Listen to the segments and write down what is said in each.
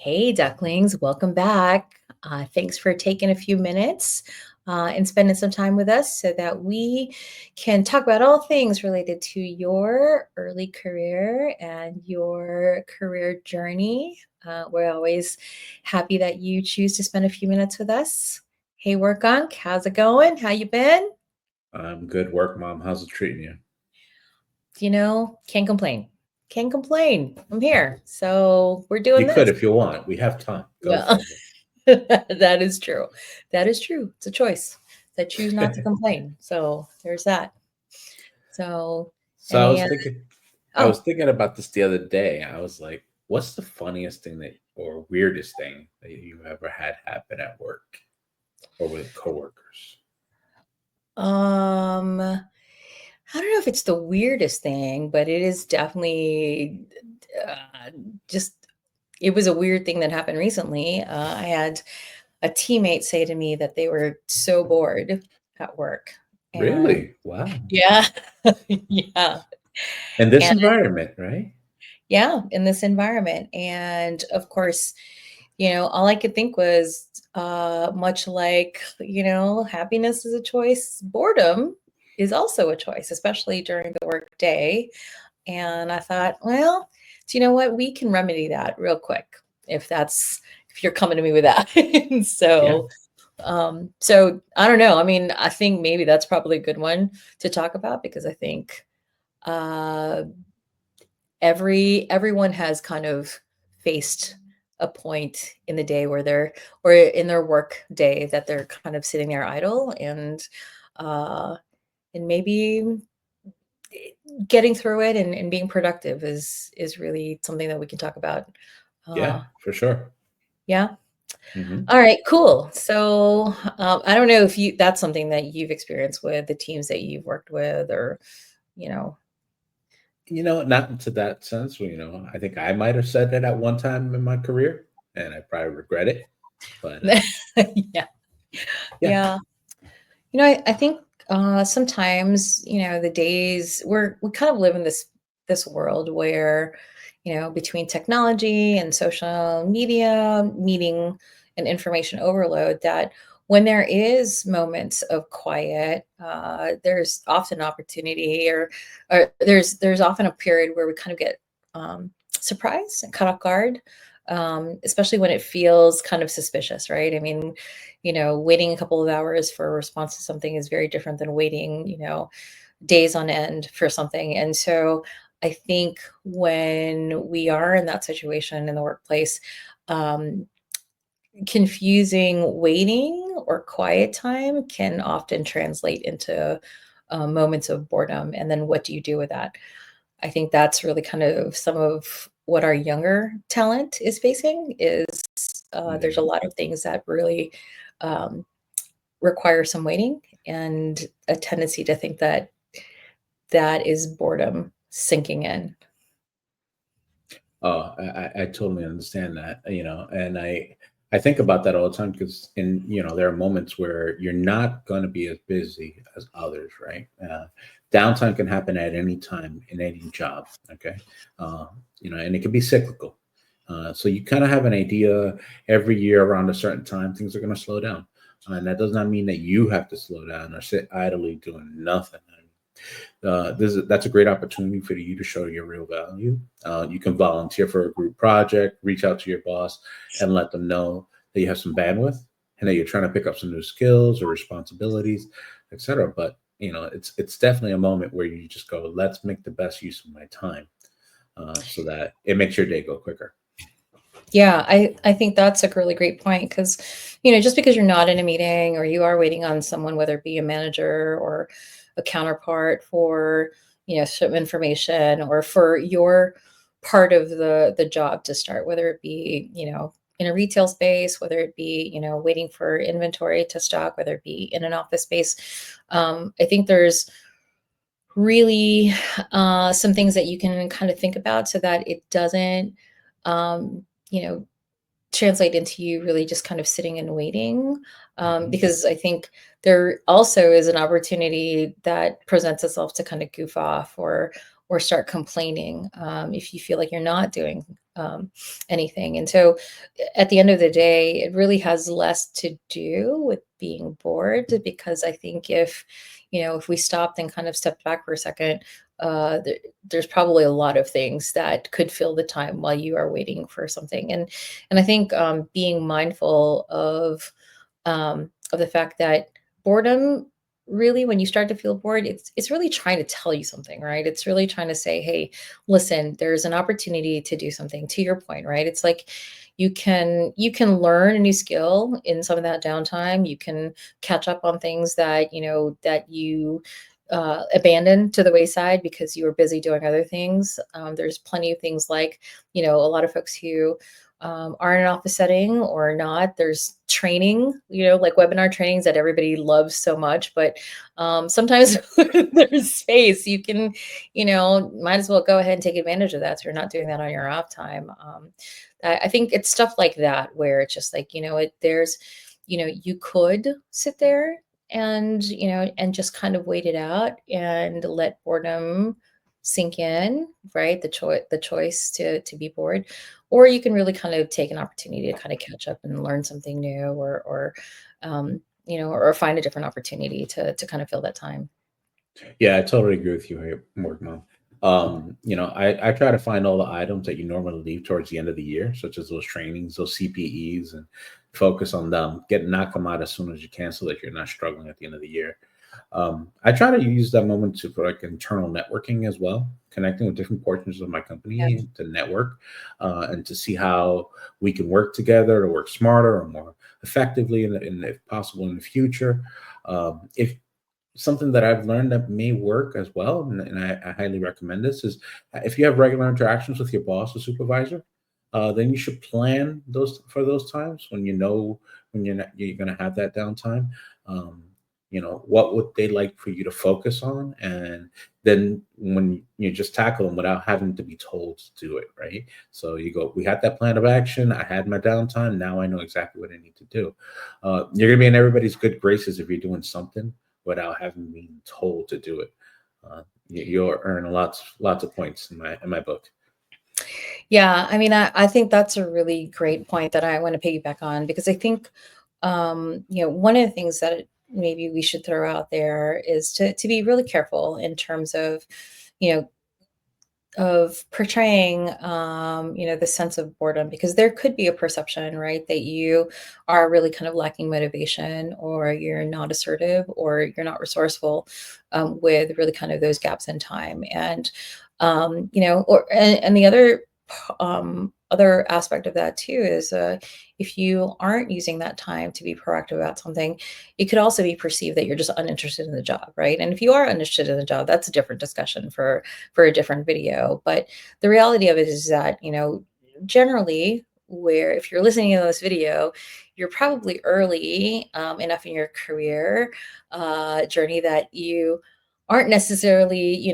Hey, ducklings, welcome back. Thanks for taking a few minutes and spending some time with us so that we can talk about all things related to your early career and your career journey. We're always happy that you choose to spend a few minutes with us. Hey, Workunk, how's it going? How you been? Good work, Mom. How's it treating you? Can't complain. Can't complain. I'm here. So we're doing You could this. if you want. We have time. Go Yeah. for That is true. That is true. It's a choice. I choose not to it. complain. So there's that. So So I any was thinking, I was oh, thinking about this the other day. I was like, what's the funniest thing that, or weirdest thing that you've ever had happen at work or with coworkers? I don't know if it's the weirdest thing, but it is definitely uh, just it was a weird thing that happened recently. I had a teammate say to me that they were so bored at work. And Really? Wow. yeah, yeah. In this environment, right? Yeah, in this environment. And of course, all I could think was much like, happiness is a choice, boredom is also a choice, especially during the work day. And I thought, well, do you know what? We can remedy that real quick if you're coming to me with that. And Yeah. so I don't know. I mean, I think maybe that's probably a good one to talk about because I think uh everyone has kind of faced a point in the day where they're or in their work day that they're kind of sitting there idle uh and maybe getting through it and being productive is really something that we can talk about. Yeah, uh for sure. yeah. hmm All right, cool. So I don't know if you that's something that you've experienced with the teams that you've worked with or you know Not to that sense. I think I might have said that at one time in my career, and I probably regret it. But yeah. yeah, Yeah. I think sometimes, the days we kind of live in this world where, between technology and social media, meeting and information overload, that when there is moments of quiet, there's often opportunity or there's often a period where we kind of get surprised and caught off guard. Especially when it feels kind of suspicious, right? I mean, waiting a couple of hours for a response to something is very different than waiting, days on end for something. And so I think when we are in that situation in the workplace, um, confusing waiting or quiet time can often translate into moments of boredom. And then what do you do with that? I think that's really kind of some of what our younger talent is facing is there's a yeah. lot of things that really um, require some waiting and a tendency to think that that is boredom sinking in. Oh, I totally understand that, and I think about that all the time because there are moments where you're not going to be as busy as others, right? Downtime can happen at any time in any job, okay? Uh, and it can be cyclical. So you kind of have an idea every year around a certain time, things are going to slow down. And that does not mean that you have to slow down or sit idly doing nothing. That's a great opportunity for you to show your real value. You can volunteer for a group project, reach out to your boss, and let them know that you have some bandwidth and that you're trying to pick up some new skills or responsibilities, etc. But it's definitely a moment where you just go, let's make the best use of my time, so that it makes your day go quicker. Yeah, I think that's a really great point because, just because you're not in a meeting or you are waiting on someone, whether it be a manager or a counterpart for, some information or for your part of the job to start, whether it be, in a retail space, whether it be, waiting for inventory to stock, whether it be in an office space. I think there's really some things that you can kind of think about so that it doesn't, you know, translate into you really just kind of sitting and waiting. hmm Because I think there also is an opportunity that presents itself to kind of goof off or start complaining if you feel like you're not doing anything. And so at the end of the day, it really has less to do with being bored, because I think if we stopped and kind of stepped back for a second, there's probably a lot of things that could fill the time while you are waiting for something. And I think being mindful of the fact that boredom, really, when you start to feel bored, it's really trying to tell you something, right? It's really trying to say, hey, listen, there's an opportunity to do something. To your point, right? It's like you can learn a new skill in some of that downtime. You can catch up on things that you abandoned to the wayside because you were busy doing other things. There's plenty of things like, a lot of folks who are in an office setting or not. There's training, like webinar trainings that everybody loves so much, but sometimes there's space. You can, might as well go ahead and take advantage of that. So you're not doing that on your off time. I think it's stuff like that where it's just like, you could sit there and just kind of wait it out and let boredom sink in, right? The choice to be bored, or you can really kind of take an opportunity to kind of catch up and learn something new, or find a different opportunity to kind of fill that time. Yeah, I totally agree with you here, Morgan. I try to find all the items that you normally leave towards the end of the year, such as those trainings, those CPEs, and focus on them. Knock them out as soon as you can, so that you're not struggling at the end of the year. I try to use that moment for like internal networking as well, connecting with different portions of my Yeah. company to network, and to see how we can work together to work smarter or more effectively, and if possible in the future. If something that I've learned that may work as well, and I highly recommend this, is if you have regular interactions with your boss or supervisor, then you should plan those times when you're going to have that downtime. Um, what would they like for you to focus on, and then when you just tackle them without having to be told to do it, right? So you go, we had that plan of action. I had my downtime. Now I know exactly what I need to do. You're going to be in everybody's good graces if you're doing something without having been told to do it. You'll earn lots of points in my book. Yeah, I mean, I think that's a really great point that I want to piggyback on, because I think, one of the things that maybe we should throw out there is to be really careful in terms you know, of portraying, the sense of boredom, because there could be a perception, right, that you are really kind of lacking motivation, or you're not assertive, or you're not resourceful, with really kind of those gaps in time. And the other aspect of that too is, if you aren't using that time to be proactive about something, it could also be perceived that you're just uninterested in the job, right? And if you are uninterested in the job, that's a different discussion for a different video. But the reality of it is that, generally, where if you're listening to this video, you're probably early enough in your career journey that you aren't necessarily,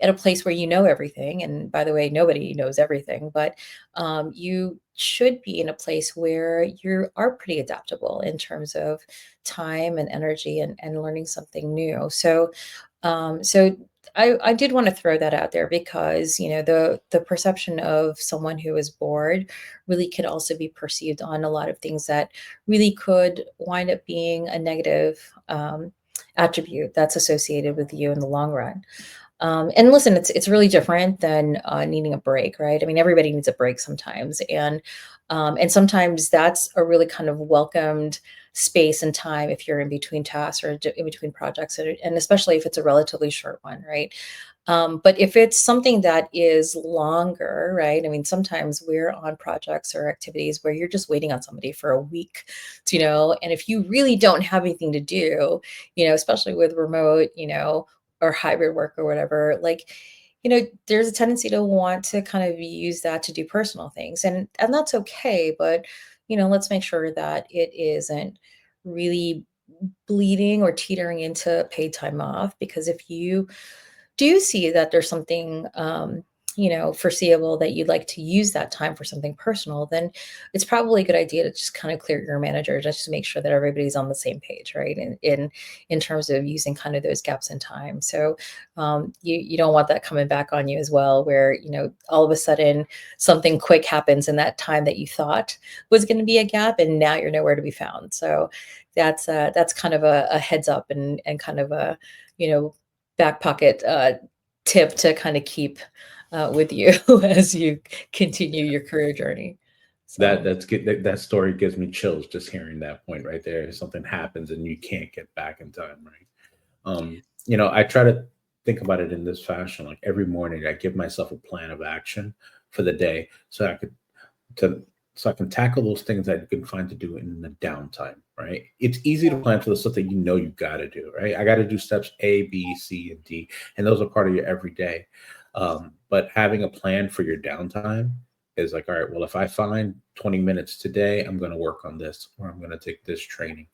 at a place where you know everything. And by the way, nobody knows everything, but you should be in a place where you are pretty adaptable in terms of time and energy, and learning something new. So I did want to throw that out there, because the perception of someone who is bored really could also be perceived on a lot of things that really could wind up being a negative attribute that's associated with you in the long run. And listen, it's really different than needing a break, right? I mean, everybody needs a break sometimes, and sometimes that's a really kind of welcomed space and time if you're in between tasks, or in between projects, and especially if it's a relatively short one, right? But if it's something that is longer, right? I mean, sometimes we're on projects or activities where you're just waiting on somebody for a week, and if you really don't have anything to do, especially with remote, or hybrid work or whatever, like, there's a tendency to want to kind of use that to do personal things. And that's okay, but let's make sure that it isn't really bleeding or teetering into paid time off. Because if you do see that there's something foreseeable that you'd like to use that time for something personal, then it's probably a good idea to just kind of clear your manager just to make sure that everybody's on the same page, right? In terms of using kind of those gaps in time. So you don't want that coming back on you as well, where all of a sudden something quick happens in that time that you thought was going to be a gap, and now you're nowhere to be found. So that's kind of a heads up and kind of a back pocket tip to kind of keep with you as you continue your career journey. That So that's good. That story gives me chills just hearing that point right there. Something happens and you can't get back in time, right? I try to think about it in this fashion. Like every morning, I give myself a plan of action for the day, to so I can tackle those things that you can find to do in the downtime. Right? It's easy to yeah, plan for the stuff that you got to do. Right? I got to do steps A, B, C, and D, and those are part of your everyday. But having a plan for your downtime is like, all right, well, if I find 20 minutes today, I'm going to work on this, or I'm going to take this training.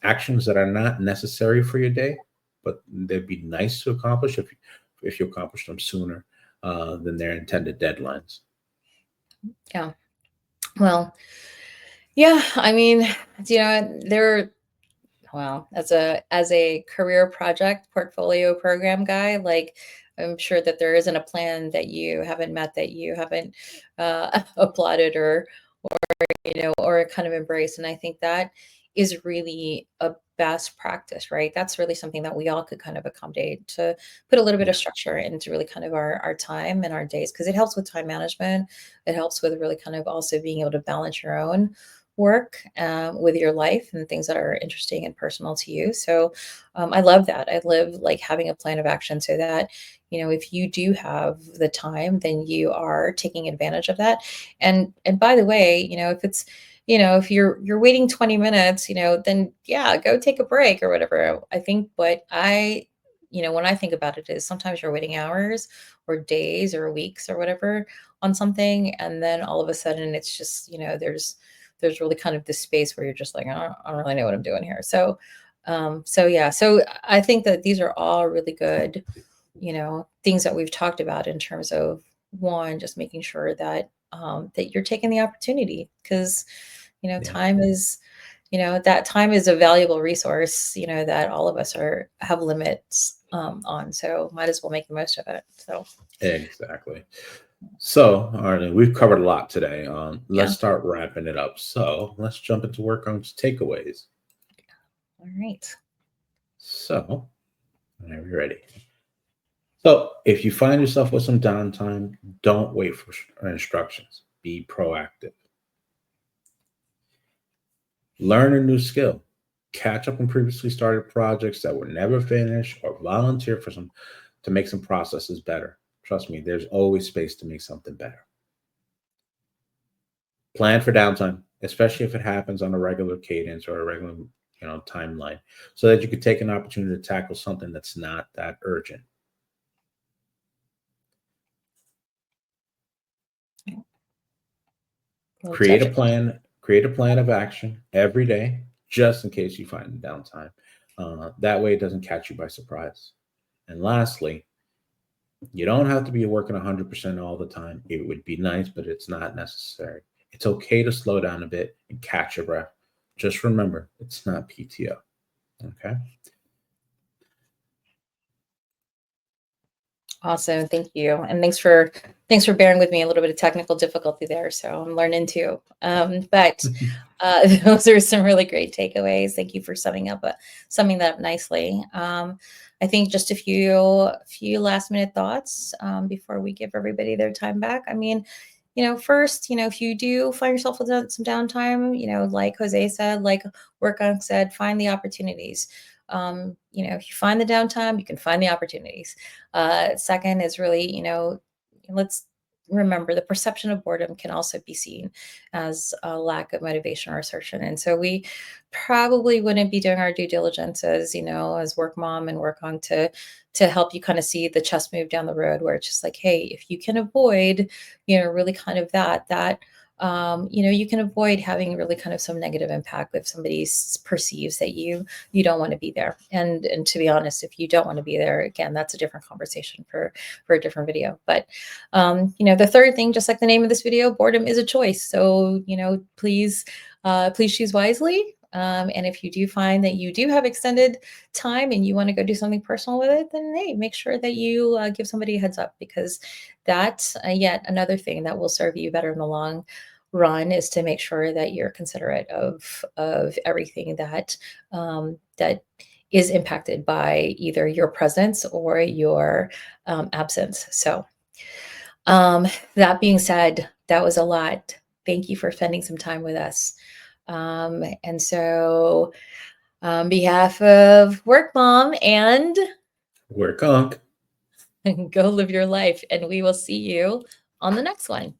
Actions that are not necessary for your day, but they'd be nice to accomplish if you accomplish them sooner than their intended deadlines. yeah. Well, yeah. I mean, there. Well, as a career project portfolio program guy, like I'm sure that there isn't a plan that you haven't met, that you haven't applauded or kind of embraced. And I think that is really a best practice, right? That's really something that we all could kind of accommodate, to put a little bit of Yeah, structure into really kind of our time and our days, because it helps with time management. It helps with really kind of also being able to balance your own work with your life and things that are interesting and personal to you. So I love that. I live like having a plan of action, so that if you do have the time, then you are taking advantage of that. And by the way, if you're waiting 20 minutes, then yeah, go take a break or whatever. I think what when I think about it, is sometimes you're waiting hours or days or weeks or whatever on something, and then all of a sudden it's just, there's really kind of this space where you're just like, I don't really know what I'm doing here. So yeah, so I think that these are all really good, things that we've talked about in terms of, one, just making sure that that you're taking the opportunity, because yeah, time is a valuable resource, that all of us have limits on. So might as well make the most of it. So exactly. So, Arlene, we've covered a lot today. Let's yeah. start wrapping it up. So, let's jump into work on takeaways. All right. So, whenever you're ready. So, if you find yourself with some downtime, don't wait for instructions. Be proactive. Learn a new skill. Catch up on previously started projects that were never finished, or volunteer for some to make some processes better. Trust me, there's always space to make something better. Plan for downtime, especially if it happens on a regular cadence or a regular timeline, so that you could take an opportunity to tackle something that's not that urgent. We'll Create a touch. plan. Create a plan of action every day, just in case you find downtime. That way, it doesn't catch you by surprise. And lastly, you don't have to be working 100% all the time. It would be nice, but it's not necessary. It's okay to slow down a bit and catch your breath. Just remember, it's not PTO. Okay. Awesome. Thank you. And thanks for bearing with me, a little bit of technical difficulty there. So I'm learning too. But those are some really great takeaways. Thank you for summing that up nicely. I think just a few last minute thoughts before we give everybody their time back. I mean, first, if you do find yourself with some downtime, like Jose said, like Workon said, find the opportunities. If you find the downtime, you can find the opportunities. Second is really, let's remember, the perception of boredom can also be seen as a lack of motivation or assertion. And so we probably wouldn't be doing our due diligence as work mom and work on to help you kind of see the chess move down the road, where it's just like, hey, if you can avoid, really kind of that You can avoid having really kind of some negative impact if somebody perceives that you don't want to be there. And to be honest, if you don't want to be there, again, that's a different conversation for a different video. But the third thing, just like the name of this video, boredom is a choice. So please choose wisely. And if you do find that you do have extended time and you want to go do something personal with it, then hey, make sure that you give somebody a heads up, because that's yet another thing that will serve you better in the long run, is to make sure that you're considerate of everything that is impacted by either your presence or your absence. So that being said, that was a lot. Thank you for spending some time with us. And so, on behalf of Work Mom and Work Unk. go live your life, and we will see you on the next one.